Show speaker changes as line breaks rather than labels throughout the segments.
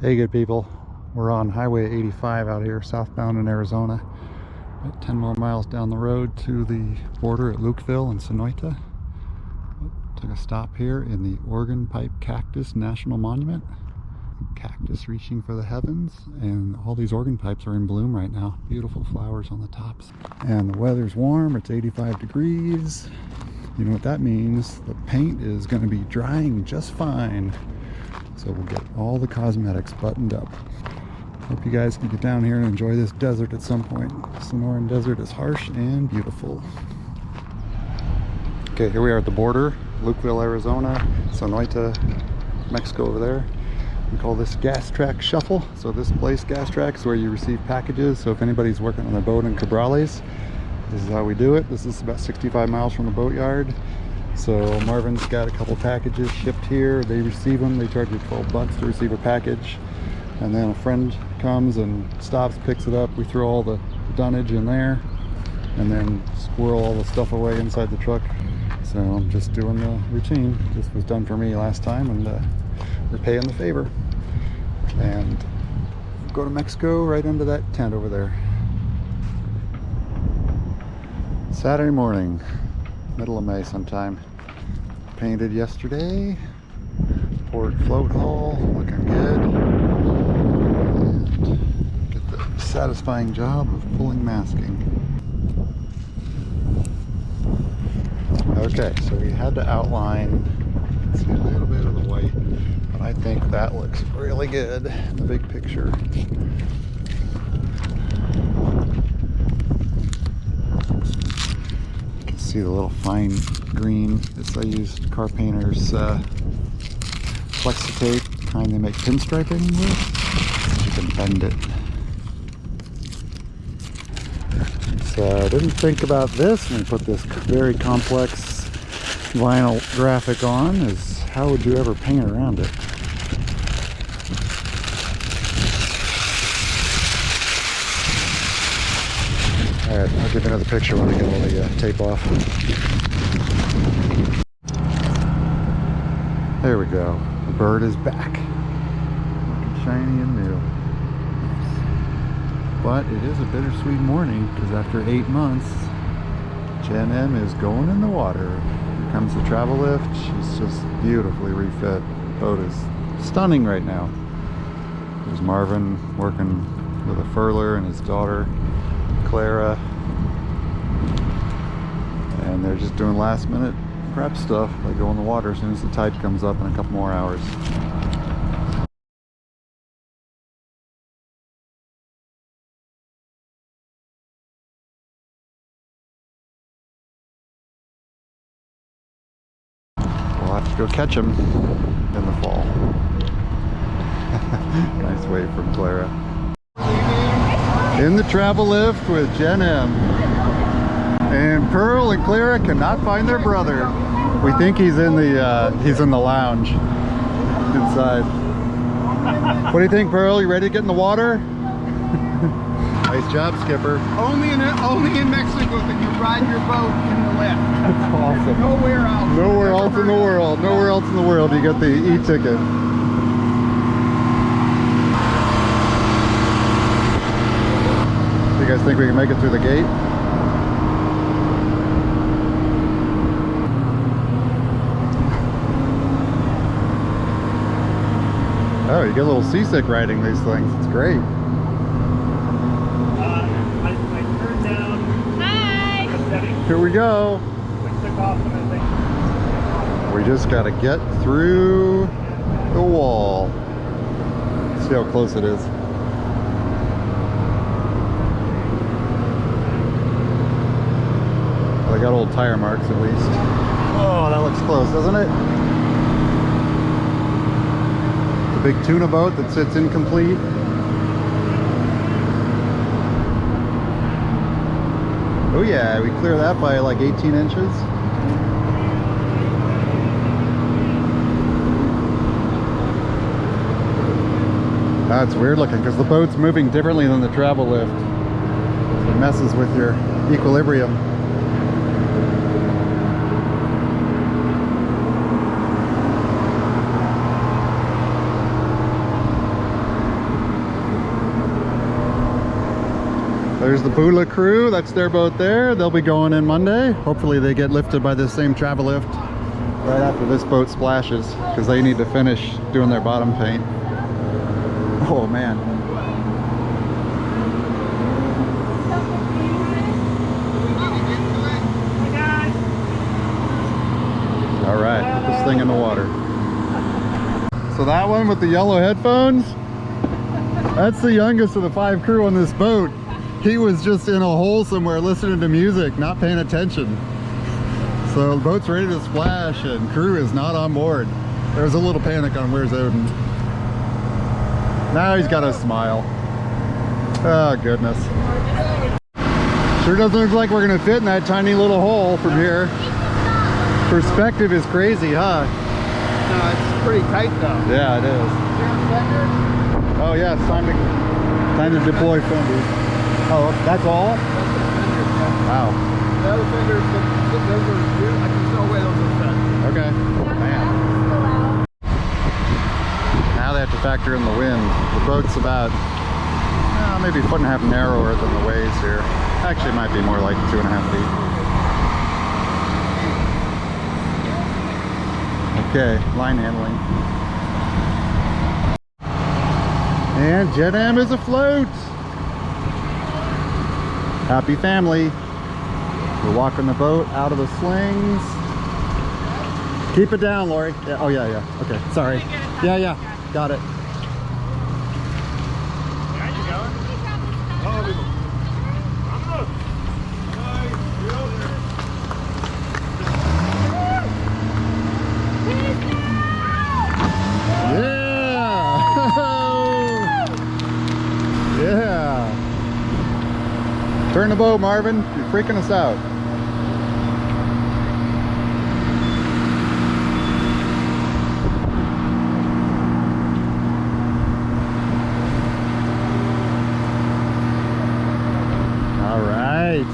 Hey good people, we're on Highway 85 out here southbound in Arizona. About 10 more miles down the road to the border at Lukeville and Sonoita. Took a stop here in the Organ Pipe Cactus National Monument. Cactus reaching for the heavens, and all these organ pipes are in bloom right now. Beautiful flowers on the tops. And the weather's warm, it's 85 degrees. You know what that means? The paint is going to be drying just fine. So we'll get all the cosmetics buttoned up. Hope you guys can get down here and enjoy this desert at some point. Sonoran Desert is harsh and beautiful. Okay, here we are at the border, Lukeville, Arizona, Sonoita, Mexico over there. We call this gas track shuffle. So this place, gas track, is where you receive packages. So if anybody's working on a boat in Cabrales, this is how we do it. This is about 65 miles from the boatyard. So Marvin's got a couple packages shipped here. They receive them. They charge you $12 to receive a package. And then a friend comes and stops, picks it up. We throw all the dunnage in there and then squirrel all the stuff away inside the truck. So I'm just doing the routine. This was done for me last time, and we're paying the favor. And go to Mexico right under that tent over there. Saturday morning, middle of May sometime. Painted yesterday. Port float hull, looking good. And get the satisfying job of pulling masking. Okay, so we had to outline, see a little bit of the white, but I think that looks really good in the big picture. You can see the little fine green. This I used car painters flexi tape, kind they make pinstriping with. You can bend it. So I didn't think about this when we put this very complex vinyl graphic on, is how would you ever paint around it? Alright, I'll give you another picture when I get all the tape off. There we go. The bird is back. Looking shiny and new. But it is a bittersweet morning because after 8 months, GenM is going in the water. Here comes the travel lift. She's just beautifully refit. The boat is stunning right now. There's Marvin working with a furler and his daughter, Clara. And they're just doing last minute prep stuff. They go in the water as soon as the tide comes up in a couple more hours. We'll have to go catch him in the fall. Nice wave from Clara. In the travel lift with GenM. And Pearl and Clara cannot find their brother. We think he's in the lounge inside. What do you think, Pearl? You ready to get in the water? Nice job, Skipper.
Only in Mexico can you ride your boat in the lift.
That's awesome.
Nowhere else.
Nowhere else in the world. Nowhere else in the world you get the e-ticket. You guys think we can make it through the gate? Oh, you get a little seasick riding these things. It's great.
I turned down.
Hi!
Here we go. We just got to get through the wall. See how close it is. Well, I got old tire marks at least. Oh, that looks close, doesn't it? The big tuna boat that sits incomplete. Oh yeah, we clear that by like 18 inches. That's weird looking because the boat's moving differently than the travel lift. It messes with your equilibrium. There's the Bula crew. That's their boat there. They'll be going in Monday. Hopefully they get lifted by this same travel lift right after this boat splashes, because they need to finish doing their bottom paint. Oh man. All right, put this thing in the water. So that one with the yellow headphones, that's the youngest of the 5 crew on this boat. He was just in a hole somewhere listening to music, not paying attention. So the boat's ready to splash and crew is not on board. There's a little panic on Where's Odin. Now he's got a smile. Oh goodness. Sure doesn't look like we're gonna fit in that tiny little hole from here. Perspective is crazy, huh?
No, it's pretty tight though.
Yeah, it is. Oh yeah, it's time to deploy fenders. Oh, that's all? Wow.
The other fenders, those are, I can no way those are set.
Okay. Man. Now they have to factor in the wind. The boat's about maybe a foot and a half narrower than the waves here. Actually, it might be more like 2.5 feet. Okay, line handling. And GenM is afloat. Happy family. We're walking the boat out of the slings. Keep it down, Laurie. Yeah, oh yeah, yeah. Okay, sorry. Yeah, yeah. Got it. Turn the boat, Marvin. You're freaking us out. All right.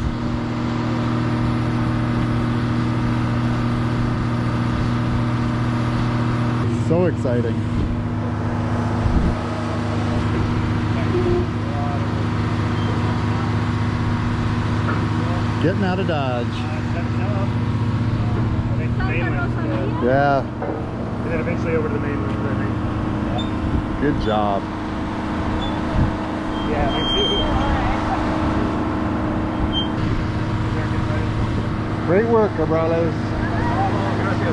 So exciting. Getting out of Dodge. Yeah.
And then eventually over to the mainland, I think.
Good job.
Yeah, me too.
Great work, Cabrales.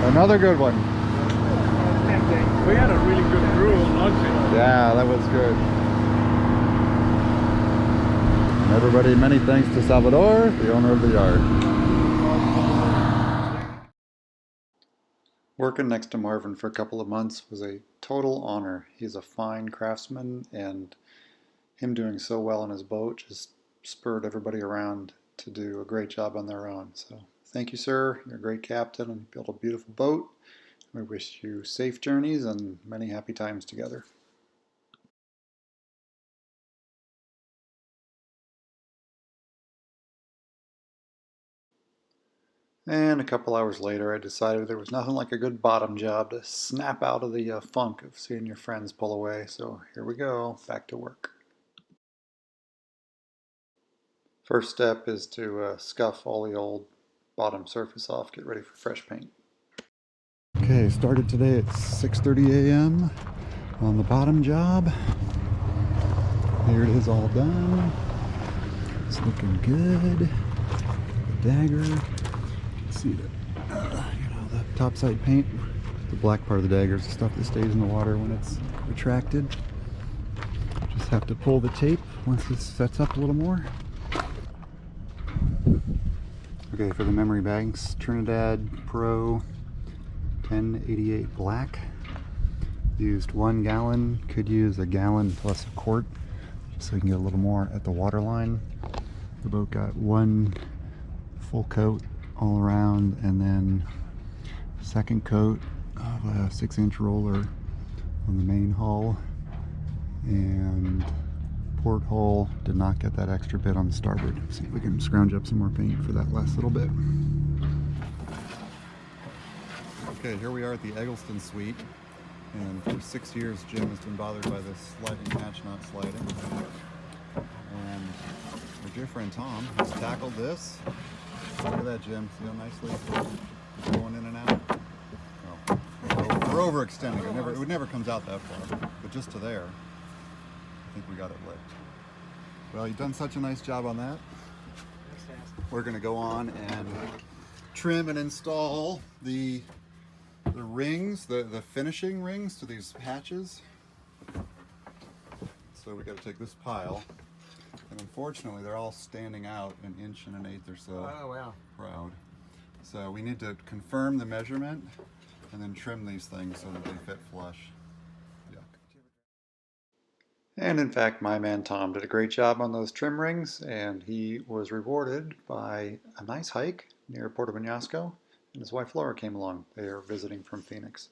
Another good one.
We had a really good crew launching.
Yeah, that was good. And everybody, many thanks to Salvador, the owner of the yard. Working next to Marvin for a couple of months was a total honor. He's a fine craftsman, and him doing so well on his boat just spurred everybody around to do a great job on their own. So thank you, sir. You're a great captain and built a beautiful boat. We wish you safe journeys and many happy times together. And a couple hours later, I decided there was nothing like a good bottom job to snap out of the funk of seeing your friends pull away. So here we go, back to work. First step is to scuff all the old bottom surface off, get ready for fresh paint. Okay, started today at 6:30 a.m. on the bottom job. Here it is all done. It's looking good. The dagger. See the, the topside paint. The black part of the dagger is the stuff that stays in the water when it's retracted. Just have to pull the tape once this sets up a little more. Okay, for the memory bags, Trinidad Pro 1088 black. Used 1 gallon, could use a gallon plus a quart, just so you can get a little more at the water line. The boat got 1 full coat all around, and then second coat of a 6-inch roller on the main hull, and porthole did not get that extra bit on the starboard. See if we can scrounge up some more paint for that last little bit. Okay, here we are at the Eggleston Suite, and for 6 years Jim has been bothered by this sliding hatch not sliding, and we're dear friend Tom has tackled this. Look at that, Jim. See how nicely it's going in and out? Oh, we're overextending. It never comes out that far, but just to there, I think we got it licked. Well, you've done such a nice job on that. We're going to go on and trim and install the rings, the finishing rings to these hatches. So we got to take this pile, and unfortunately they're all standing out 1 1/8 inches or so.
Oh, wow.
Proud. So we need to confirm the measurement and then trim these things so that they fit flush. Yuck. And in fact, my man Tom did a great job on those trim rings, and he was rewarded by a nice hike near Puerto Penasco, and his wife Laura came along. They are visiting from Phoenix.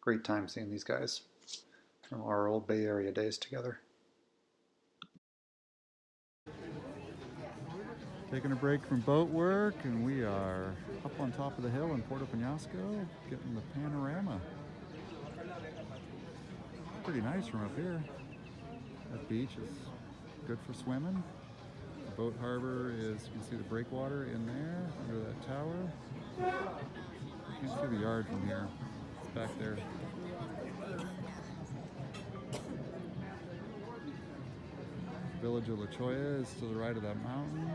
Great time seeing these guys from our old Bay Area days together. Taking a break from boat work, and we are up on top of the hill in Puerto Penasco, getting the panorama. Pretty nice from up here. That beach is good for swimming. The boat harbor is, you can see the breakwater in there, under that tower. You can see the yard from here. It's back there. Village of La Cholla is to the right of that mountain.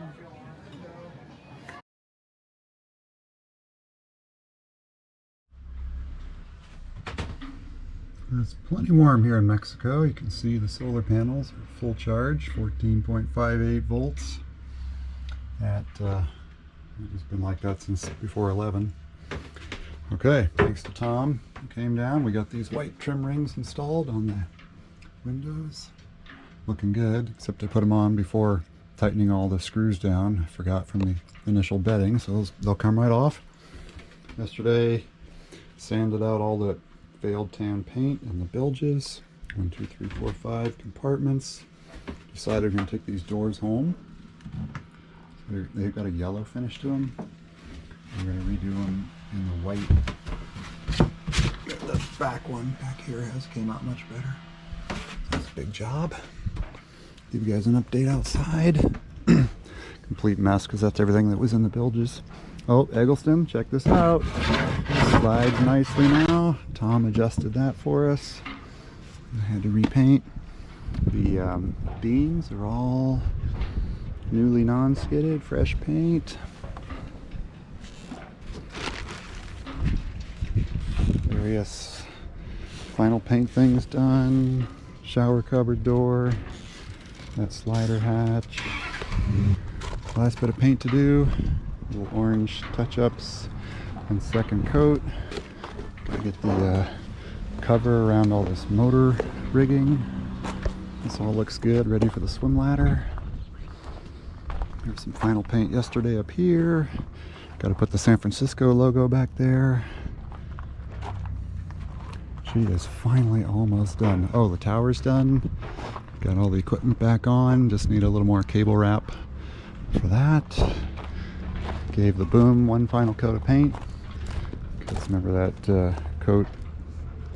It's plenty warm here in Mexico. You can see the solar panels are full charge, 14.58 volts. It's been like that since before 11. Okay, thanks to Tom who came down. We got these white trim rings installed on the windows. Looking good, except I put them on before tightening all the screws down. I forgot from the initial bedding, so they'll come right off. Yesterday, sanded out all the failed tan paint and the bilges. 1, 2, 3, 4, 5 compartments. Decided we're going to take these doors home. They've got a yellow finish to them. We're going to redo them in the white. The back one back here came out much better. That's a big job. Give you guys an update outside. Complete mess because that's everything that was in the bilges. Oh, Eggleston, check this out. Slides nicely now. Tom adjusted that for us. I had to repaint. The beams are all newly non-skidded, fresh paint. Various final paint things done. Shower cupboard door. That slider hatch. Last bit of paint to do. Little orange touch-ups and second coat. Gotta get the cover around all this motor rigging. This all looks good, ready for the swim ladder. There's some final paint yesterday up here. Gotta put the San Francisco logo back there. She is finally almost done. Oh, the tower's done. Got all the equipment back on. Just need a little more cable wrap for that. Gave the boom one final coat of paint. Because remember that coat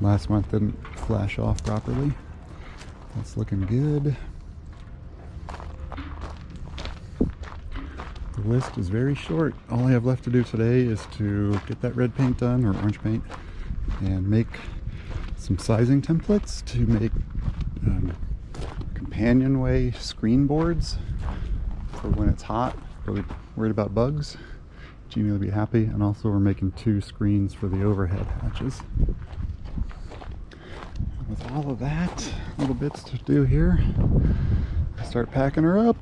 last month didn't flash off properly. That's looking good. The list is very short. All I have left to do today is to get that red paint done, or orange paint, and make some sizing templates to make companionway screen boards for when it's hot. Really worried about bugs. Jeannie will be happy. And also we're making 2 screens for the overhead hatches. With all of that, little bits to do here, I start packing her up.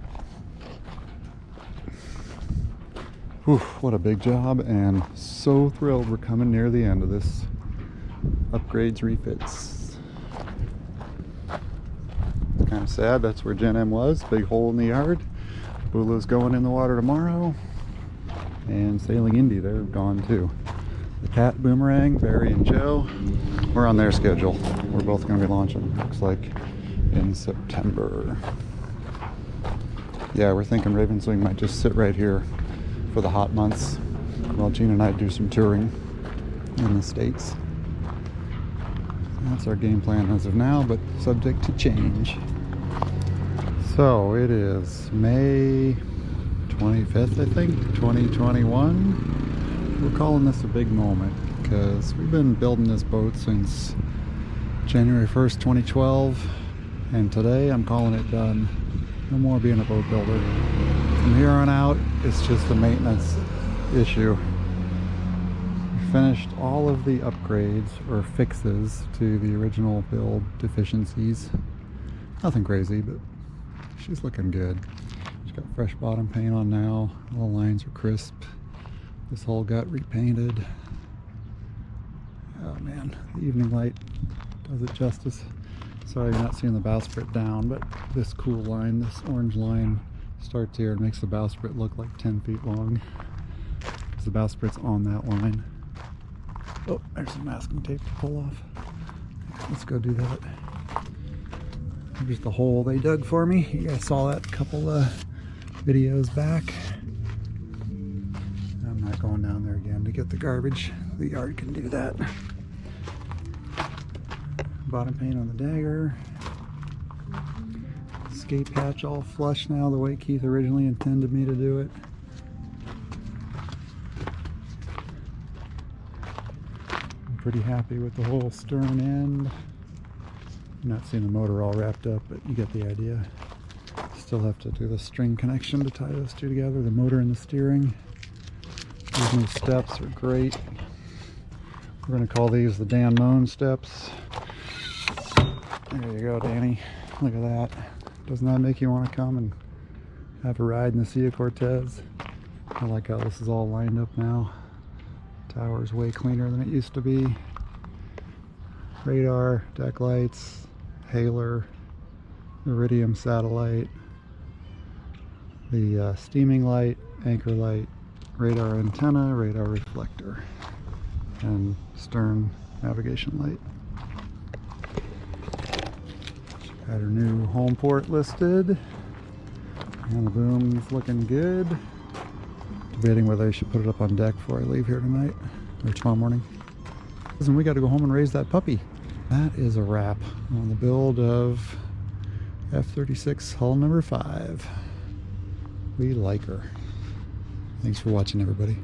Whew, what a big job, and so thrilled we're coming near the end of this upgrades refits. It's kind of sad, that's where GenM was, big hole in the yard. Bula's going in the water tomorrow, and Sailing Indy, they're gone too. The Cat Boomerang, Barry and Joe, we're on their schedule. We're both going to be launching, looks like, in September. Yeah, we're thinking Ravenswing might just sit right here for the hot months while Gene and I do some touring in the States. That's our game plan as of now, but subject to change. So it is May 25th, I think, 2021. We're calling this a big moment because we've been building this boat since January 1st, 2012, and today I'm calling it done. No more being a boat builder. From here on out, it's just a maintenance issue. We finished all of the upgrades or fixes to the original build deficiencies. Nothing crazy, but she's looking good. She's got fresh bottom paint on now. All the lines are crisp. This hull got repainted. Oh man, the evening light does it justice. Sorry you're not seeing the bowsprit down, but this cool line, this orange line, starts here and makes the bowsprit look like 10 feet long because the bowsprit's on that line. Oh, there's some masking tape to pull off. Let's go do that. Here's the hole they dug for me. You guys saw that a couple videos back. I'm not going down there again to get the garbage. The yard can do that. Bottom paint on the dagger. Escape hatch all flush now the way Keith originally intended me to do it. I'm pretty happy with the whole stern end. You're not seeing the motor all wrapped up, but you get the idea. Still have to do the string connection to tie those two together, the motor and the steering. These new steps are great. We're going to call these the Dan Moan steps. There you go, Danny. Look at that. Doesn't that make you want to come and have a ride in the Sea of Cortez? I like how this is all lined up now. Tower's way cleaner than it used to be. Radar, deck lights, hailer, iridium satellite, the steaming light, anchor light, radar antenna, radar reflector, and stern navigation light. Got her new home port listed, and the boom's looking good. Debating whether I should put it up on deck before I leave here tonight or tomorrow morning. And we got to go home and raise that puppy. That is a wrap on the build of F-36 hull number 5. We like her. Thanks for watching, everybody.